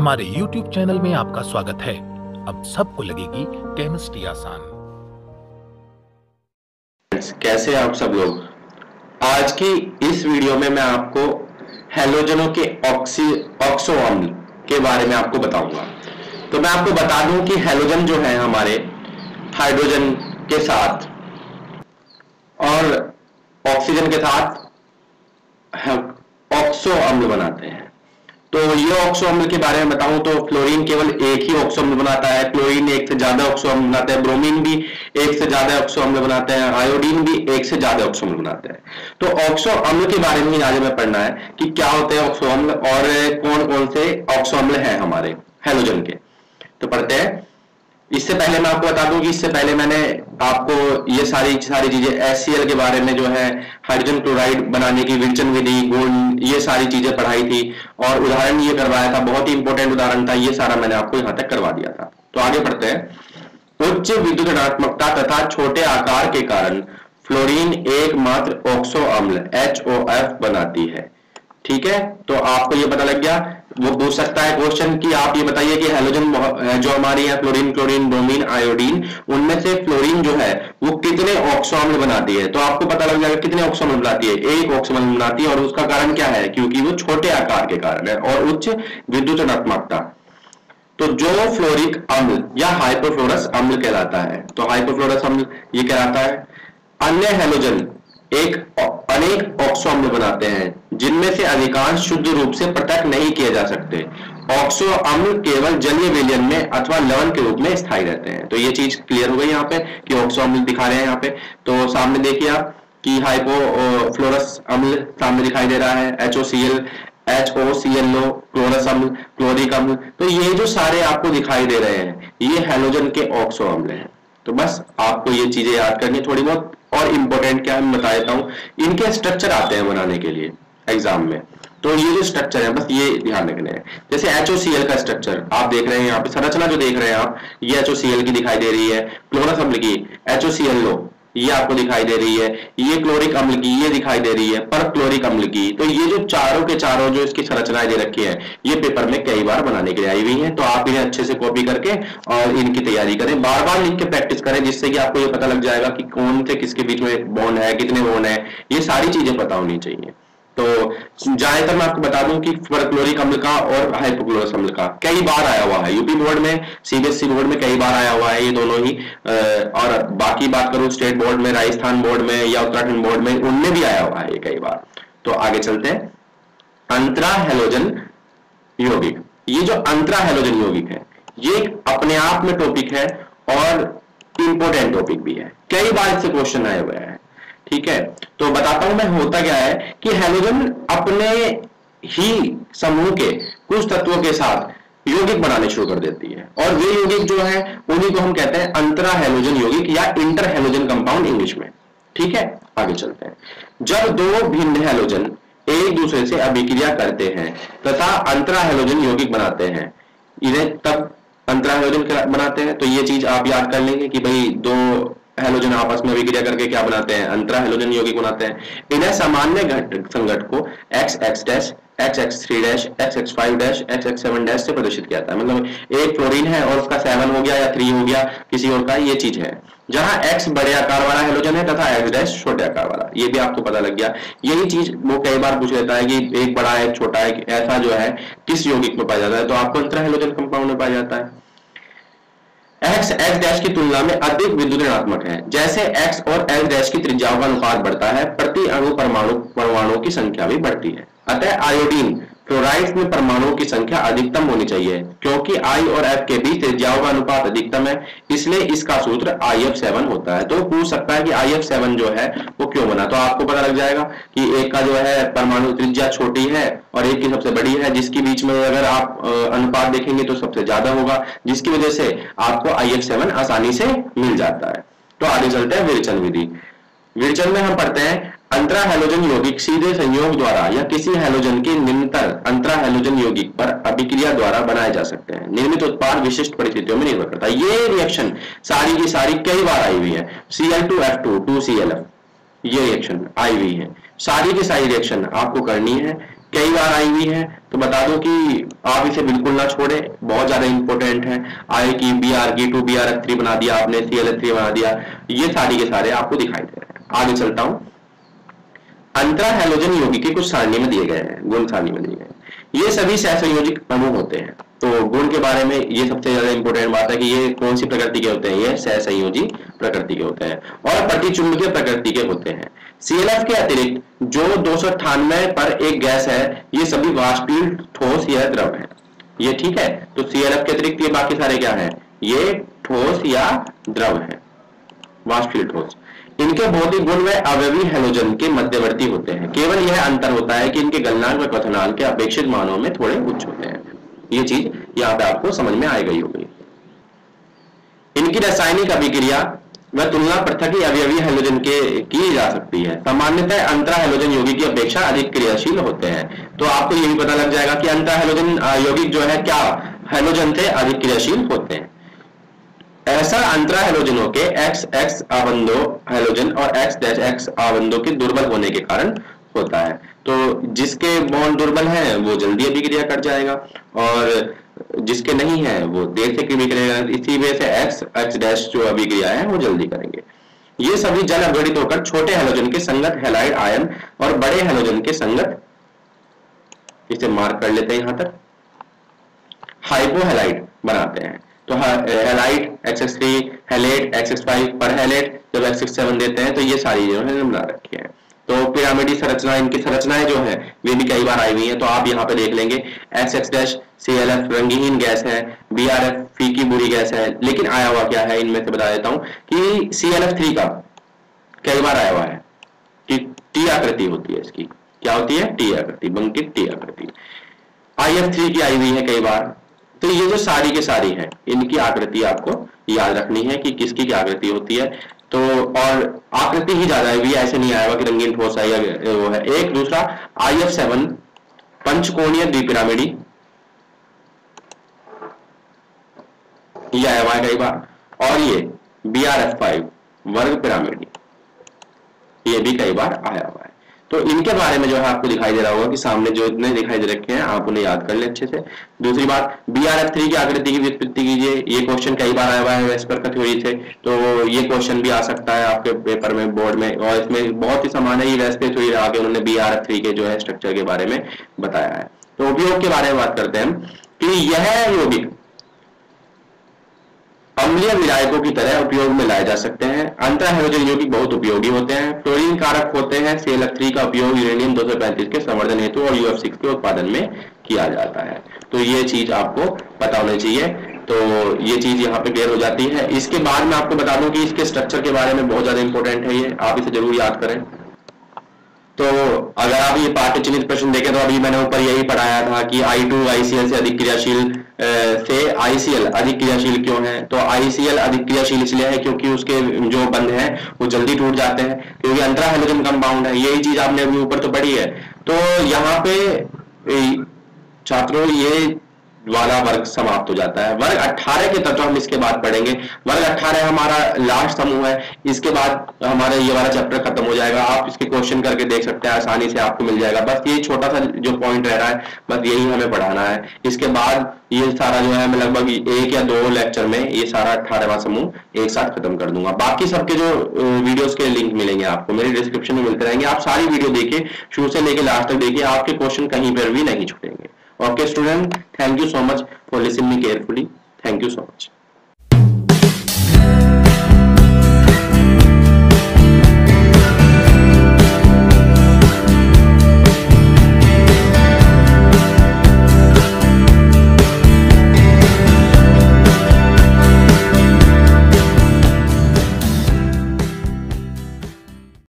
हमारे YouTube channel में आपका स्वागत है। अब सबको लगेगी केमिस्ट्री आसान। कैसे आप सब लोग। आज की इस वीडियो में मैं आपको हैलोजनों के ऑक्सो अम्ल के बारे में आपको बताऊंगा। तो मैं आपको बता दूं कि हैलोजन जो है हमारे हाइड्रोजन के साथ और ऑक्सीजन के साथ ऑक्सो अम्ल बनाते हैं। तो ये ऑक्सो अम्ल के बारे में बताऊं तो फ्लोरीन केवल एक ही ऑक्सो अम्ल बनाता है, क्लोरीन एक से ज्यादा ऑक्सो अम्ल बनाता है, ब्रोमीन भी एक से ज्यादा ऑक्सो अम्ल बनाते हैं, आयोडीन भी एक से ज्यादा ऑक्सो अम्ल बनाते हैं। तो ऑक्सो अम्ल के बारे में आज हमें पढ़ना है कि क्या होते हैं ऑक्सो अम्ल और कौन कौन से ऑक्सो अम्ल हैं हमारे हैलोजन के। तो पढ़ते हैं। इससे पहले मैं आपको बता दूं कि इससे पहले मैंने आपको ये सारी चीजें HCl के बारे में जो है हाइड्रोजन क्लोराइड बनाने की विरचन विधि, गुण, ये सारी चीजें पढ़ाई थी और उदाहरण ये करवाया था। बहुत ही इंपॉर्टेंट उदाहरण था, ये सारा मैंने आपको यहां तक करवा दिया था। तो आगे बढ़ते हैं। उच्च विद्युत ऋणात्मकता तथा छोटे आकार के कारण फ्लोरीन एकमात्र ऑक्सो अम्ल HOF बनाती है। ठीक है, तो आपको ये पता लग गया। वो पूछ सकता है क्वेश्चन कि आप ये बताइए कि हैलोजन जो हमारी है फ्लोरीन, क्लोरीन, ब्रोमीन, आयोडीन, उनमें से फ्लोरीन जो है वो कितने ऑक्सो अम्ल बनाती है। तो आपको पता लग जाएगा कितने ऑक्सो अम्ल बनाती है। एक ऑक्सो अम्ल बनाती है और उसका कारण क्या है, क्योंकि वो छोटे आकार के कारण है और उच्च विद्युत ऋणात्मकता। तो जो फ्लोरिक अम्ल या हाइपोफ्लोरस अम्ल कहलाता है, तो हाइपोफ्लोरस अम्ल ये कहलाता है। अन्य हैलोजन अनेक ऑक्सो अम्ल बनाते हैं जिनमें से अधिकांश शुद्ध रूप से पृथक नहीं किए जा सकते। ऑक्सो अम्ल केवल जलीय विलयन में अथवा लवण के रूप में स्थायी रहते हैं। तो ये चीज क्लियर हो गई यहाँ पे कि ऑक्सो अम्ल दिखा रहे हैं यहाँ पे। तो सामने देखिए आप कि हाइपोफ्लोरस अम्ल सामने दिखाई दे रहा है, HOCl, HOClO, क्लोरस अम्ल, क्लोरिक अम्ल। तो ये जो सारे आपको दिखाई दे रहे हैं ये हैलोजन के ऑक्सो अम्ल हैं। तो बस आपको ये चीजें याद करनी थोड़ी बहुत। और इंपॉर्टेंट क्या है मैं बता देता हूं। इनके स्ट्रक्चर आते हैं बनाने के लिए एग्जाम में, तो ये जो स्ट्रक्चर है बस ये ध्यान रखने हैं। जैसे HOCl का स्ट्रक्चर आप देख रहे हैं यहाँ पे, संरचना जो देख रहे हैं आप, ये HOCl की दिखाई दे रही है। क्लोरस अम्ल की HOClO ये आपको दिखाई दे रही है। ये क्लोरिक अम्ल की ये दिखाई दे रही है, पर क्लोरिक अम्ल की। तो ये जो चारों के चारों जो इसकी संरचनाएं दे रखी है ये पेपर में कई बार बनाने के लिए आई हुई है। तो आप इन्हें अच्छे से कॉपी करके और इनकी तैयारी करें, बार बार लिख के प्रैक्टिस करें, जिससे कि आपको ये पता लग जाएगा कि कौन से किसके बीच में बॉन्ड है, कितने बॉन्ड है, ये सारी चीजें पता होनी चाहिए। तो ज्यादातर मैं आपको बता दूं कि क्लोरिक अम्ल का और हाइपोक्लोरस अम्ल का कई बार आया हुआ है। यूपी बोर्ड में, CBSE बोर्ड में कई बार आया हुआ है ये दोनों ही। और बाकी बात करूं स्टेट बोर्ड में, राजस्थान बोर्ड में या उत्तराखंड बोर्ड में, उनमें भी आया हुआ है ये कई बार। तो आगे चलते हैं। अंतरा हैलोजन यौगिक। ये जो अंतरा हैलोजन यौगिक है ये अपने आप में टॉपिक है और इंपॉर्टेंट टॉपिक भी है। कई बार इससे क्वेश्चन आए हुए हैं। ठीक है, तो बताता हूं मैं होता क्या है कि हैलोजन अपने ही समूह के कुछ तत्वों के साथ यौगिक बनाने शुरू कर देती है और वे यौगिक जो है उन्हीं को हम कहते हैं अंतरा हैलोजन यौगिक या इंटर हैलोजन कंपाउंड इंग्लिश में। ठीक है, आगे चलते हैं। जब दो भिन्न हैलोजन एक दूसरे से अभिक्रिया करते हैं तथा अंतरा हैलोजन यौगिक बनाते हैं, इन्हें तब अंतरा हैलोजन बनाते हैं। तो ये चीज आप याद कर लेंगे कि भाई दो हैलोजन आपस में अभिक्रिया करके क्या बनाते हैं, अंतरा हैलोजन यौगिक बनाते हैं। इन्हें सामान्य संघटक को XX', XX3', XX5', XX7' से प्रदर्शित किया जाता है। मतलब एक फ्लोरीन है और उसका 7 हो गया या 3 हो गया किसी और का, ये चीज है। जहां X बड़े आकार वाला हैलोजन है तथा X' छोटे आकार वाला, ये भी आपको पता लग गया। यही चीज वो कई बार पूछ लेता है कि एक बड़ा है, एक छोटा है, ऐसा जो है किस यौगिक में पाया जाता है, तो आपको अंतरा हैलोजन कंपाउंड में पाया जाता है। X की तुलना में अधिक विद्युत ऋणात्मक है। जैसे X और X' की त्रिज्याओं का अनुपात बढ़ता है, प्रति अणु परमाणुओं की संख्या भी बढ़ती है। अतः आयोडीन क्लोराइड में परमाणुओं की संख्या अधिकतम होनी चाहिए, क्योंकि I और F के बीच त्रिज्याओं का अनुपात अधिकतम है, इसलिए इसका सूत्र IF7 होता है। तो पूछ सकता है कि IF7 जो है वो क्यों बना। तो आपको पता लग जाएगा कि एक का जो है परमाणु त्रिज्या छोटी है और एक की सबसे बड़ी है, जिसके बीच में अगर आप अनुपात देखेंगे तो सबसे ज्यादा होगा, जिसकी वजह से आपको IF7 आसानी से मिल जाता है। तो आगे चलते हैं विरचन विधि। विरचन में हम पढ़ते हैं अंतरा हैलोजन यौगिक सीधे संयोग द्वारा या किसी हैलोजन के निम्नतर अंतरा हैलोजन यौगिक पर अभिक्रिया द्वारा बनाए जा सकते हैं। निर्मित उत्पाद विशिष्ट परिस्थितियों में निर्भर करता है। ये रिएक्शन सारी की सारी कई बार आई हुई है। Cl2F2 2ClF, ये रिएक्शन आई हुई है। सारी की सारी रिएक्शन आपको करनी है कई बार आई हुई है, तो बता दूं कि आप इसे बिल्कुल ना छोड़े, बहुत ज्यादा इंपॉर्टेंट है। आई की, बी आर की 2BrF3 बना दिया आपने, ClH3 बना दिया, ये सारी के सारे आपको दिखाई दे रहे हैं। आगे चलता हूं, अंतरा हैलोजन यौगिक के कुछ सारणी में दिए गए हैं, गुण सारणी में दिए गए हैं। ये सभी सहसंयोजिक अणु होते हैं। तो गुण के बारे में ये सबसे ज्यादा इंपॉर्टेंट बात है कि ये कौन सी प्रकृति के होते हैं, ये सहसंयोजी प्रकृति के होते हैं और प्रतिचुंबकीय प्रकृति के होते हैं। ClF के अतिरिक्त जो 298 पर एक गैस है, ये सभी वाष्पीय, ठोस या द्रव है। ये ठीक है, तो ClF के अतिरिक्त ये बाकी सारे क्या है, ये ठोस या द्रव है, वाष्पीय, ठोस। इनके भौतिक गुण व अवयवी हैलोजन के मध्यवर्ती होते हैं। केवल यह अंतर होता है कि इनके गलनांक व क्वथनांक के अपेक्षित मानों में थोड़े उच्च होते हैं। ये चीज यहाँ पे आपको समझ में आ गई होगी। इनकी रासायनिक अभिक्रिया व तुलना पृथक अवयवी हैलोजन के की जा सकती है। सामान्यतः अंतरा हैलोजन यौगिक की अपेक्षा अधिक क्रियाशील होते हैं। तो आपको ये भी पता लग जाएगा कि अंतरा हैलोजन यौगिक जो है क्या हैलोजन से अधिक क्रियाशील होते हैं। ऐसा अंतरा हैलोजनों के XX आबंधों हैलोजन और X' आबंधों के दुर्बल होने के कारण होता है। तो जिसके बॉन्ड दुर्बल हैं वो जल्दी अभिक्रिया कर जाएगा और जिसके नहीं है वो देर से क्रिया करेगा। इसी वजह से X' जो अभिक्रिया है वो जल्दी करेंगे। ये सभी जल अपघटित होकर छोटे हैलोजन के संगत हैलाइड आयन और बड़े हैलोजन के संगत, इसे मार्क कर लेते हैं यहां तक, हाइपोहैलाइड बनाते हैं। तो हैलाइड XX3, हैलेट XX5, पर हैलेट जब XX7 देते हैं, तो ये सारी जो है बना रखी है। तो पिरामिडी संरचना, इनकी संरचनाएं जो है वे भी कई बार आई हुई है। तो आप यहाँ पे देख लेंगे XX' ClF रंगहीन गैस है, BrF फीकी बुरी गैस है, लेकिन आया हुआ क्या है इनमें से बता देता हूं कि ClF3 का कई बार आया हुआ है कि T आकृति होती है इसकी, क्या होती है, T आकृति, बंकित T आकृति। IF3 की आई हुई है कई बार। तो ये जो सारी के सारी है, इनकी आकृति आपको याद रखनी है कि किसकी क्या आकृति होती है। तो और आकृति ही ज्यादा है, ऐसे नहीं आएगा कि रंगीन ठोस है या वो है। एक दूसरा IF7 पंचकोणीय द्विपिरामिडी, ये आया हुआ है कई बार। और ये BrF5 वर्ग पिरामिडी, ये भी कई बार आया हुआ है। तो इनके बारे में जो है आपको दिखाई दे रहा होगा कि सामने जो इतने दिखाई दे रखे हैं आप उन्हें याद कर ले अच्छे से। दूसरी बात, BrF3 की आकृति की व्युत्पत्ति कीजिए। ये क्वेश्चन कई बार आया हुआ है वेस्पर का थ्योरी से, तो ये क्वेश्चन भी आ सकता है आपके पेपर में, बोर्ड में, और इसमें बहुत ही समान है। ये वेस्पर थ्योरी आगे उन्होंने BrF3 के जो है स्ट्रक्चर के बारे में बताया है। तो उपयोग के बारे में बात करते हैं कि यह यौगिक अम्लीय विलायकों की तरह उपयोग में लाए जा सकते हैं। अंतरा हैलोजन यौगिक बहुत उपयोगी होते हैं, फ्लोरीन कारक होते हैं। ClF3 का उपयोग यूरेनियम 235 के संवर्धन हेतु और UF6 के उत्पादन में किया जाता है। तो ये चीज आपको पता होनी चाहिए। तो ये चीज यहाँ पे क्लियर हो जाती है। इसके बाद मैं आपको बता दूं कि इसके स्ट्रक्चर के बारे में बहुत ज्यादा इंपॉर्टेंट है, ये आप इसे जरूर याद करें। तो अगर आप ये पाठ्य चिन्हित प्रश्न देखें तो अभी मैंने ऊपर यही पढ़ाया था कि I2 ICl से अधिक क्रियाशील से ICl अधिक क्रियाशील क्यों है। तो ICl अधिक क्रियाशील इसलिए है क्योंकि उसके जो बंध हैं वो जल्दी टूट जाते हैं, क्योंकि अंतरा हैलोजन कंपाउंड है। यही चीज आपने अभी ऊपर तो पढ़ी है। तो यहाँ पे छात्रों ये वाला वर्ग समाप्त हो जाता है। वर्ग 18 के तत्व हम इसके बाद पढ़ेंगे। वर्ग 18 हमारा लास्ट समूह है। इसके बाद हमारा ये वाला चैप्टर खत्म हो जाएगा। आप इसके क्वेश्चन करके देख सकते हैं, आसानी से आपको मिल जाएगा। बस ये छोटा सा जो पॉइंट रह रहा है, बस यही हमें पढ़ाना है। इसके बाद ये सारा जो है मैं लगभग 1 या 2 लेक्चर में ये सारा 18वां समूह एक साथ खत्म कर दूंगा। बाकी सबके जो वीडियोस के लिंक मिलेंगे आपको मेरे डिस्क्रिप्शन में मिलते रहेंगे। आप सारी वीडियो देखिए, शुरू से लेकर लास्ट तक देखिए, आपके क्वेश्चन कहीं पर भी नहीं छूटेंगे। Okay student, thank you so much for listening me carefully. Thank you so much.